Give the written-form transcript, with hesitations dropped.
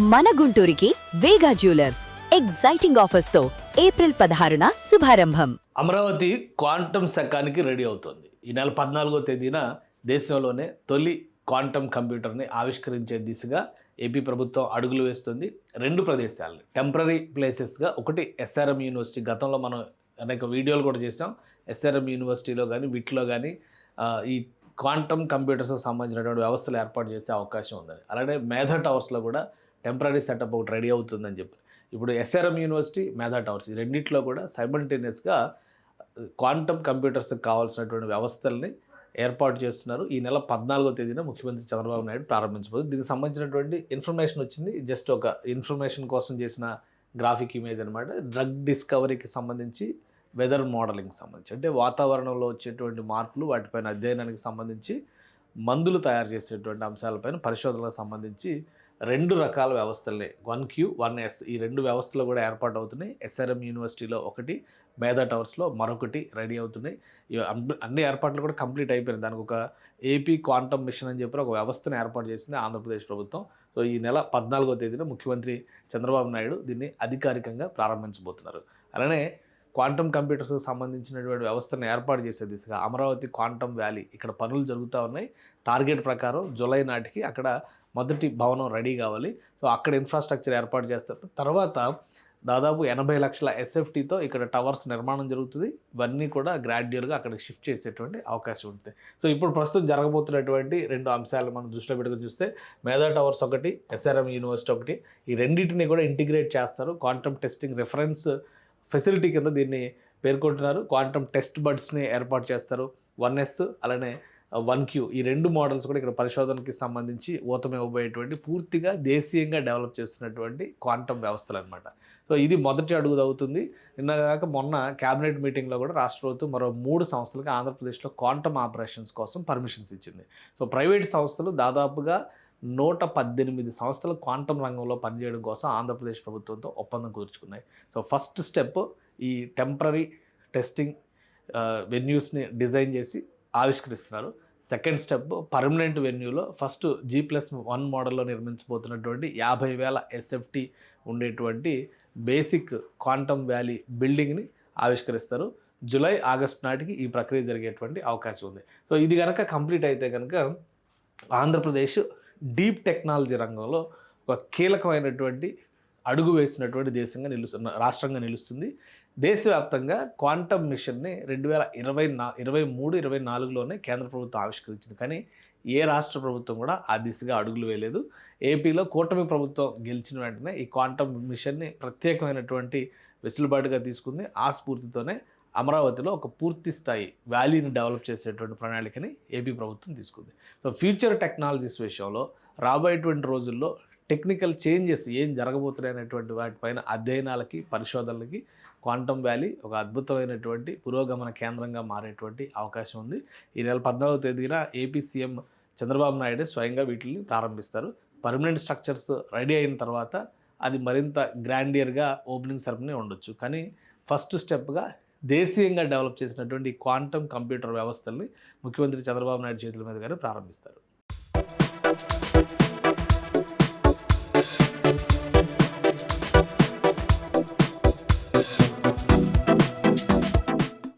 మన గుంటూరుకి వేగా jewellers exciting offers తో April 16న శుభారంభం. Amaravati quantum శకానికి ready అవుతోంది. ఈ నెల 14వ తేదీన దేశంలోనే తొలి క్వాంటమ్ కంప్యూటర్ని ఆవిష్కరించే దిశగా ఏపీ ప్రభుత్వం అడుగులు వేస్తుంది. రెండు ప్రదేశాలని టెంపరీ ప్లేసెస్గా, ఒకటి ఎస్ఆర్ఎం యూనివర్సిటీ, గతంలో మనం అనేక వీడియోలు కూడా చేసాం. ఎస్ఆర్ఎం యూనివర్సిటీలో కానీ వీటిలో కానీ ఈ క్వాంటమ్ కంప్యూటర్స్కి సంబంధించినటువంటి వ్యవస్థలు ఏర్పాటు చేసే అవకాశం ఉందని, అలాగే మేధా టవర్స్లో కూడా టెంపరీ సెటప్ ఒకటి రెడీ అవుతుందని చెప్పి ఇప్పుడు ఎస్ఆర్ఎం యూనివర్సిటీ, మేధా టవర్స్ ఈ రెండింటిలో కూడా సైమల్టేనియస్గా క్వాంటమ్ కంప్యూటర్స్కి కావాల్సినటువంటి వ్యవస్థల్ని ఏర్పాటు చేస్తున్నారు. ఈ నెల 14వ తేదీన ముఖ్యమంత్రి చంద్రబాబు నాయుడు ప్రారంభించబోతుంది. దీనికి సంబంధించినటువంటి ఇన్ఫర్మేషన్ వచ్చింది. జస్ట్ ఒక ఇన్ఫర్మేషన్ కోసం చేసిన గ్రాఫిక్ ఇమేజ్ అనమాట. డ్రగ్ డిస్కవరీకి సంబంధించి, వెదర్ మోడలింగ్కి సంబంధించి, అంటే వాతావరణంలో వచ్చేటువంటి మార్పులు వాటిపైన అధ్యయనానికి సంబంధించి, మందులు తయారు చేసేటువంటి అంశాలపైన పరిశోధనలకు సంబంధించి రెండు రకాల వ్యవస్థల్ని 1Q 1S ఈ రెండు వ్యవస్థలు కూడా ఏర్పాటు అవుతున్నాయి. ఎస్ఆర్ఎం యూనివర్సిటీలో ఒకటి, మేధా టవర్స్లో మరొకటి రెడీ అవుతున్నాయి. అన్ని ఏర్పాట్లు కూడా కంప్లీట్ అయిపోయినాయి. దానికి ఒక ఏపీ క్వాంటమ్ మిషన్ అని చెప్పి ఒక వ్యవస్థను ఏర్పాటు చేసింది ఆంధ్రప్రదేశ్ ప్రభుత్వం. సో ఈ నెల 14వ తేదీన ముఖ్యమంత్రి చంద్రబాబు నాయుడు దీన్ని అధికారికంగా ప్రారంభించబోతున్నారు. అలానే క్వాంటమ్ కంప్యూటర్స్కి సంబంధించినటువంటి వ్యవస్థను ఏర్పాటు చేసే దిశగా అమరావతి క్వాంటమ్ వ్యాలీ ఇక్కడ పనులు జరుగుతూ ఉన్నాయి. టార్గెట్ ప్రకారం జూలై నాటికి అక్కడ మొదటి భవనం రెడీ కావాలి. సో అక్కడ ఇన్ఫ్రాస్ట్రక్చర్ ఏర్పాటు చేస్తారు. తర్వాత దాదాపు 80 లక్షల ఎస్ఎఫ్టీతో ఇక్కడ టవర్స్ నిర్మాణం జరుగుతుంది. ఇవన్నీ కూడా గ్రాడ్యువల్గా అక్కడికి షిఫ్ట్ చేసేటువంటి అవకాశం ఉంటుంది. సో ఇప్పుడు ప్రస్తుతం జరగబోతున్నటువంటి రెండు అంశాలు మనం దృష్టిలో పెట్టుకుని చూస్తే, మేధా టవర్స్ ఒకటి, ఎస్ఆర్ఎం యూనివర్సిటీ ఒకటి, ఈ రెండింటిని కూడా ఇంటిగ్రేట్ చేస్తారు. క్వాంటమ్ టెస్టింగ్ రిఫరెన్స్ ఫెసిలిటీ కింద దీన్ని పేర్కొంటున్నారు. క్వాంటమ్ టెస్ట్ బడ్స్ని ఏర్పాటు చేస్తారు. 1S అలానే 1Q ఈ రెండు మోడల్స్ కూడా ఇక్కడ పరిశోధనకి సంబంధించి ఊతమివ్వబోయేటువంటి పూర్తిగా దేశీయంగా డెవలప్ చేస్తున్నటువంటి క్వాంటమ్ వ్యవస్థలు అనమాట. సో ఇది మొదటి అడుగు అవుతుంది. నిన్నగాక మొన్న క్యాబినెట్ మీటింగ్లో కూడా రాష్ట్ర ప్రభుత్వం మరో 3 సంస్థలకి ఆంధ్రప్రదేశ్లో క్వాంటమ్ ఆపరేషన్స్ కోసం పర్మిషన్స్ ఇచ్చింది. సో ప్రైవేట్ సంస్థలు దాదాపుగా 118 సంస్థలు క్వాంటమ్ రంగంలో పనిచేయడం కోసం ఆంధ్రప్రదేశ్ ప్రభుత్వంతో ఒప్పందం కుదుర్చుకున్నాయి. సో ఫస్ట్ స్టెప్ ఈ టెంపరీ టెస్టింగ్ వెన్యూస్ని డిజైన్ చేసి ఆవిష్కరిస్తున్నారు. Second step permanent వెన్యూలో first G+1 మోడల్లో నిర్మించబోతున్నటువంటి 50,000 ఎస్ఎఫ్టీ ఉండేటువంటి basic quantum valley బిల్డింగ్ని ఆవిష్కరిస్తారు. July August నాటికి ఈ ప్రక్రియ జరిగేటువంటి అవకాశం ఉంది. సో ఇది కనుక కంప్లీట్ అయితే కనుక ఆంధ్రప్రదేశ్ డీప్ టెక్నాలజీ రంగంలో ఒక కీలకమైనటువంటి అడుగు వేసినటువంటి రాష్ట్రంగా నిలుస్తుంది. దేశవ్యాప్తంగా క్వాంటమ్ మిషన్ని 2023-24లోనే కేంద్ర ప్రభుత్వం ఆవిష్కరించింది. కానీ ఏ రాష్ట్ర ప్రభుత్వం కూడా ఆ దిశగా అడుగులు వేయలేదు. ఏపీలో కూటమి ప్రభుత్వం గెలిచిన వెంటనే ఈ క్వాంటమ్ మిషన్ని ప్రత్యేకమైనటువంటి వెసులుబాటుగా తీసుకుంది. ఆ స్ఫూర్తితోనే అమరావతిలో ఒక పూర్తి స్థాయి వ్యాలీని డెవలప్ చేసేటువంటి ప్రణాళికని ఏపీ ప్రభుత్వం తీసుకుంది. సో ఫ్యూచర్ టెక్నాలజీస్ విషయంలో రాబోయేటువంటి రోజుల్లో టెక్నికల్ చేంజెస్ ఏం జరగబోతున్నాయి అనేటువంటి వాటిపైన అధ్యయనాలకి, పరిశోధనలకి క్వాంటమ్ వ్యాలీ ఒక అద్భుతమైనటువంటి పురోగమన కేంద్రంగా మారేటువంటి అవకాశం ఉంది. ఈ నెల 14వ తేదీన ఏపీ సీఎం చంద్రబాబు నాయుడు స్వయంగా వీటిని ప్రారంభిస్తారు. పర్మనెంట్ స్ట్రక్చర్స్ రెడీ అయిన తర్వాత అది మరింత గ్రాండియర్గా ఓపెనింగ్ సెరమనీ ఉండొచ్చు. కానీ ఫస్ట్ స్టెప్గా దేశీయంగా డెవలప్ చేసినటువంటి క్వాంటమ్ కంప్యూటర్ వ్యవస్థల్ని ముఖ్యమంత్రి చంద్రబాబు నాయుడు చేతుల మీదుగానే ప్రారంభిస్తారు.